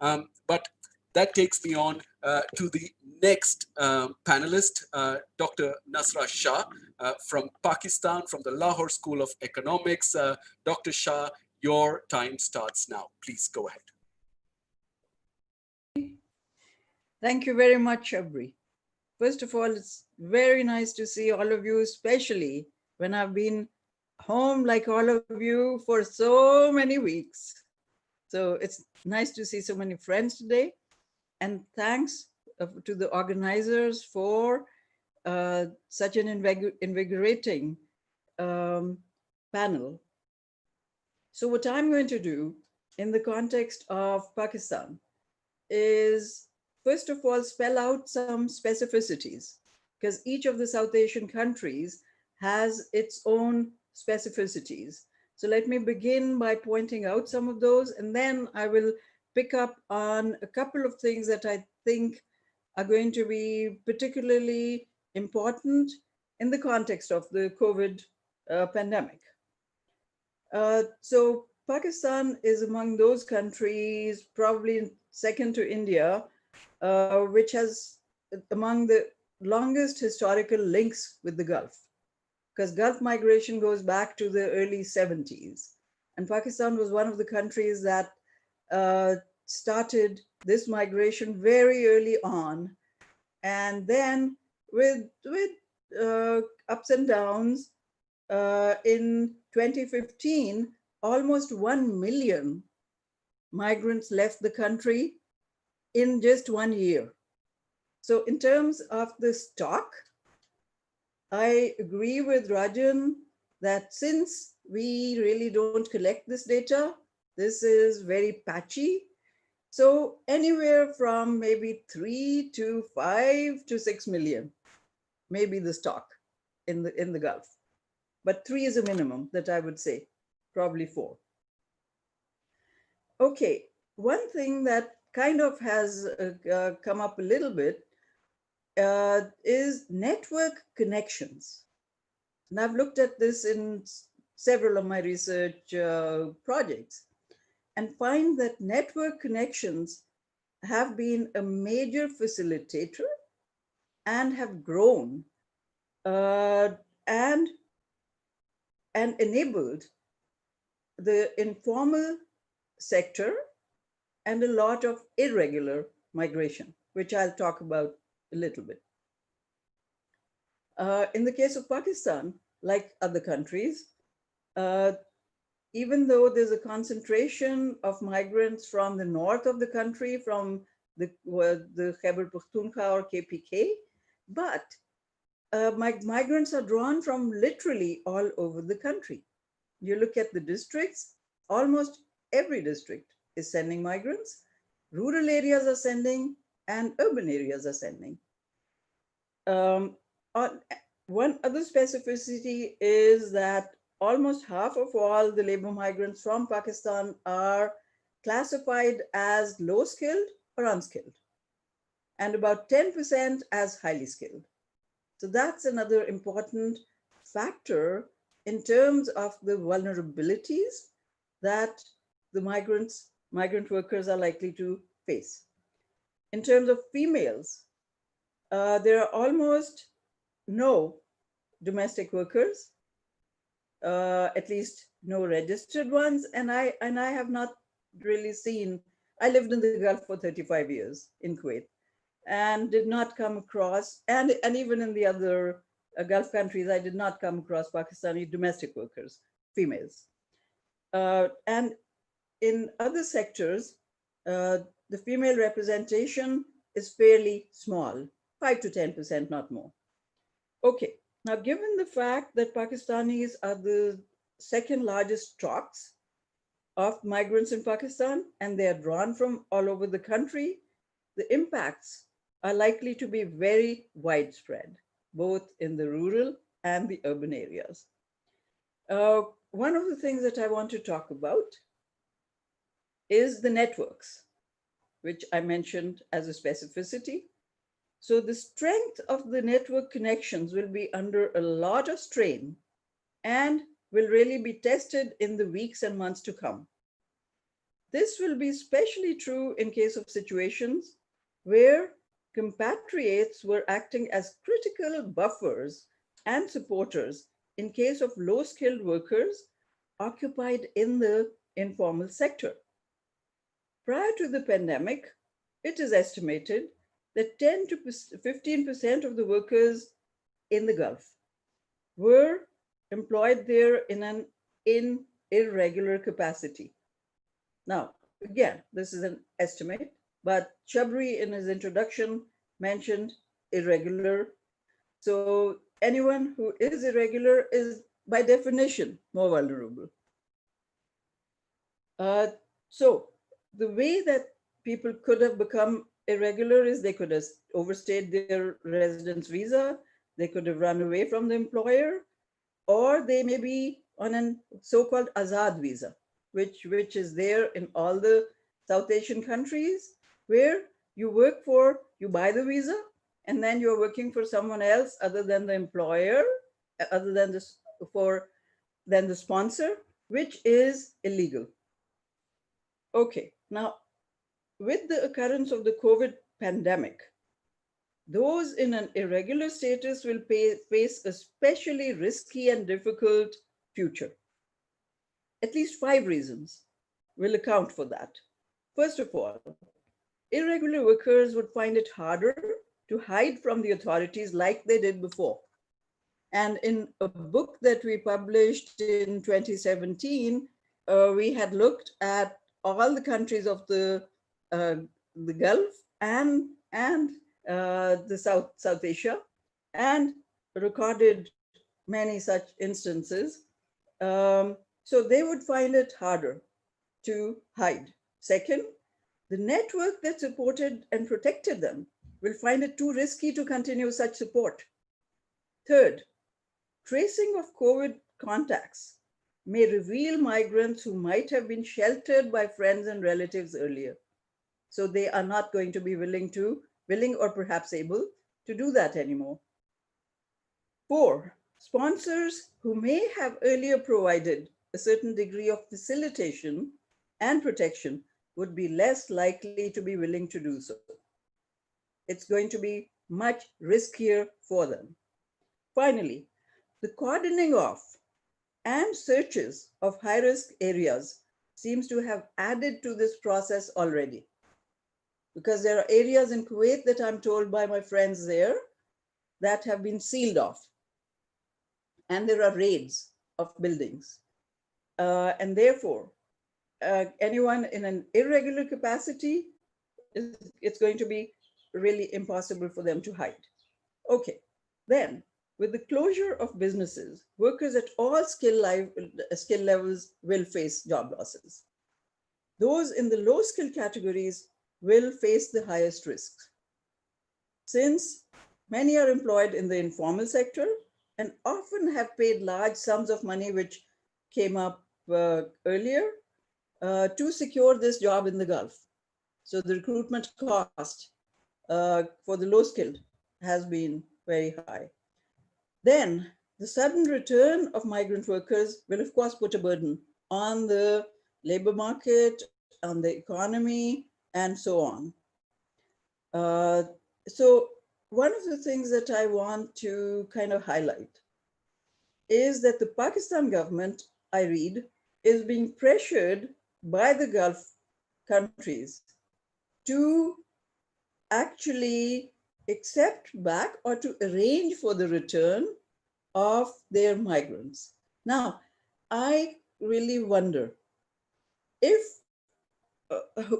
But that takes me on to the next panelist, Dr. Nasra Shah from Pakistan, from the Lahore School of Economics. Dr. Shah, your time starts now. Please go ahead. Thank you very much, Shabri. First of all, it's very nice to see all of you, especially when I've been home like all of you for so many weeks. So it's nice to see so many friends today. And thanks to the organizers for such an invigorating panel. So what I'm going to do in the context of Pakistan is, first of all, spell out some specificities, because each of the South Asian countries has its own specificities. So let me begin by pointing out some of those, and then I will pick up on a couple of things that I think are going to be particularly important in the context of the COVID pandemic. So Pakistan is among those countries, probably second to India, which has among the longest historical links with the Gulf, because Gulf migration goes back to the early 70s. And Pakistan was one of the countries that started this migration very early on. And then with ups and downs, in 2015, almost 1 million migrants left the country in just 1 year. So in terms of the stock, I agree with Rajan that since we really don't collect this data, this is very patchy. So anywhere from maybe 3 to 5 to 6 million, maybe the stock in the Gulf. But 3 is a minimum that I would say, probably 4. Okay, one thing that kind of has come up a little bit is network connections. And I've looked at this in several of my research projects and find that network connections have been a major facilitator and have grown and enabled the informal sector and a lot of irregular migration, which I'll talk about a little bit. In the case of Pakistan, like other countries, even though there's a concentration of migrants from the north of the country, from the Khyber Pakhtunkhwa or KPK, but migrants are drawn from literally all over the country. You look at the districts, almost every district is sending migrants. Rural areas are sending and urban areas are sending. One other specificity is that almost half of all the labor migrants from Pakistan are classified as low skilled or unskilled, and about 10% as highly skilled. So that's another important factor in terms of the vulnerabilities that the migrant workers are likely to face. In terms of females, there are almost no domestic workers, at least no registered ones. And I have not really seen, I lived in the Gulf for 35 years in Kuwait and did not come across, and even in the other Gulf countries, I did not come across Pakistani domestic workers, females. And in other sectors, the female representation is fairly small, 5 to 10%, not more. Okay, now given the fact that Pakistanis are the second largest stocks of migrants in Pakistan, and they are drawn from all over the country, the impacts are likely to be very widespread, both in the rural and the urban areas. One of the things that I want to talk about is the networks, which I mentioned as a specificity. So the strength of the network connections will be under a lot of strain and will really be tested in the weeks and months to come. This will be especially true in case of situations where compatriots were acting as critical buffers and supporters in case of low-skilled workers occupied in the informal sector. Prior to the pandemic, it is estimated that 10 to 15% of the workers in the Gulf were employed there in irregular capacity. Now, again, this is an estimate, but Chabri in his introduction mentioned irregular. So anyone who is irregular is by definition more vulnerable. So the way that people could have become irregular is they could have overstayed their residence visa, they could have run away from the employer, or they may be on a so-called Azad visa, which is there in all the South Asian countries, where you buy the visa, and then you're working for someone else other than the employer, other than the sponsor, which is illegal. Okay, now with the occurrence of the COVID pandemic, those in an irregular status will face a especially risky and difficult future. At least 5 reasons will account for that. First of all, irregular workers would find it harder to hide from the authorities like they did before. And in a book that we published in 2017, we had looked at all the countries of uh, the Gulf and the South Asia, and recorded many such instances. So they would find it harder to hide. Second, the network that supported and protected them will find it too risky to continue such support. Third, tracing of COVID contacts may reveal migrants who might have been sheltered by friends and relatives earlier. So they are not going to be willing or perhaps able to do that anymore. Four, sponsors who may have earlier provided a certain degree of facilitation and protection would be less likely to be willing to do so. It's going to be much riskier for them. Finally, the cordoning off and searches of high risk areas seems to have added to this process already. Because there are areas in Kuwait that I'm told by my friends there that have been sealed off. And there are raids of buildings. And therefore, anyone in an irregular capacity, it's going to be really impossible for them to hide. Okay, then with the closure of businesses, workers at all skill levels will face job losses. Those in the low skill categories will face the highest risks. Since many are employed in the informal sector and often have paid large sums of money, which came up earlier, to secure this job in the Gulf. So the recruitment cost for the low skilled has been very high. Then the sudden return of migrant workers will, of course, put a burden on the labor market, on the economy, and so on. So one of the things that I want to kind of highlight is that the Pakistan government, I read, is being pressured by the Gulf countries to actually accept back or to arrange for the return of their migrants. Now, I really wonder if,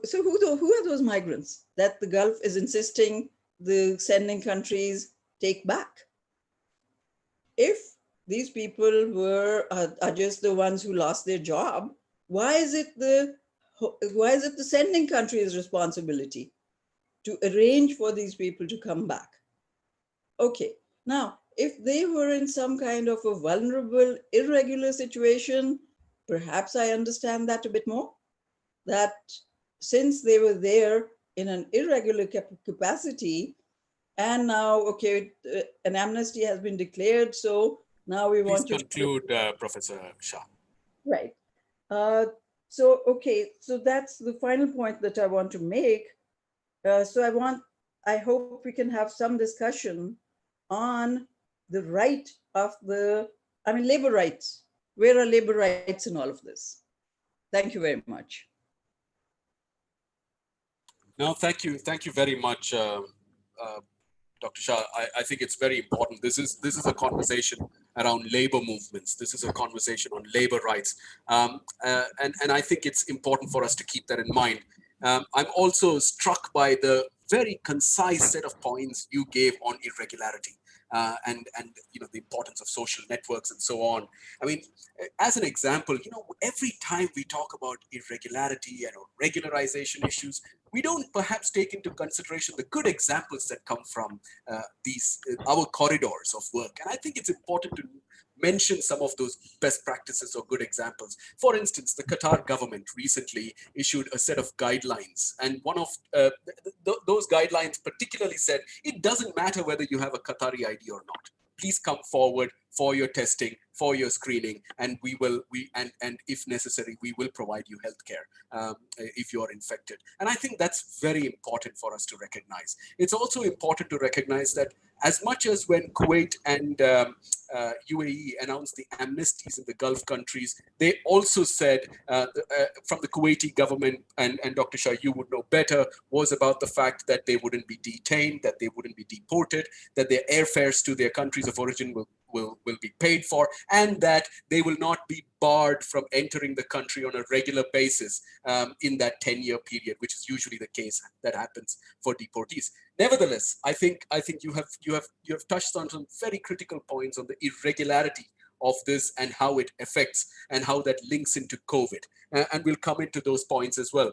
so who are those migrants that the Gulf is insisting the sending countries take back? If these people are just the ones who lost their job, why is it the sending country's responsibility to arrange for these people to come back? Okay, now if they were in some kind of a vulnerable, irregular situation, perhaps I understand that a bit more. That since they were there in an irregular capacity, and now, okay, an amnesty has been declared, so now we Please want to conclude, Professor Shah. right. Uh, So, okay, so that's the final point that I want to make. I hope we can have some discussion on the right of labor rights. Where are labor rights in all of this? Thank you very much. No, thank you very much, uh, Dr. Shah. I think it's very important. This is a conversation around labor movements. This is a conversation on labor rights, and I think it's important for us to keep that in mind. I'm also struck by the very concise set of points you gave on irregularity. And the importance of social networks and so on. I mean, as an example, every time we talk about irregularity and regularization issues, we don't perhaps take into consideration the good examples that come from these our corridors of work. And I think it's important to mention some of those best practices or good examples. For instance, the Qatar government recently issued a set of guidelines, and one of those guidelines particularly said it doesn't matter whether you have a Qatari ID or not. Please come forward for your testing, for your screening, and and if necessary, we will provide you healthcare if you are infected. And I think that's very important for us to recognize. It's also important to recognize that as much as when Kuwait and UAE announced the amnesties in the Gulf countries, they also said from the Kuwaiti government, and Dr. Shah, you would know better, was about the fact that they wouldn't be detained, that they wouldn't be deported, that their airfares to their countries of origin will be paid for, and that they will not be barred from entering the country on a regular basis in that 10-year period, which is usually the case that happens for deportees. Nevertheless, I think you have touched on some very critical points on the irregularity of this and how it affects and how that links into COVID. And we'll come into those points as well.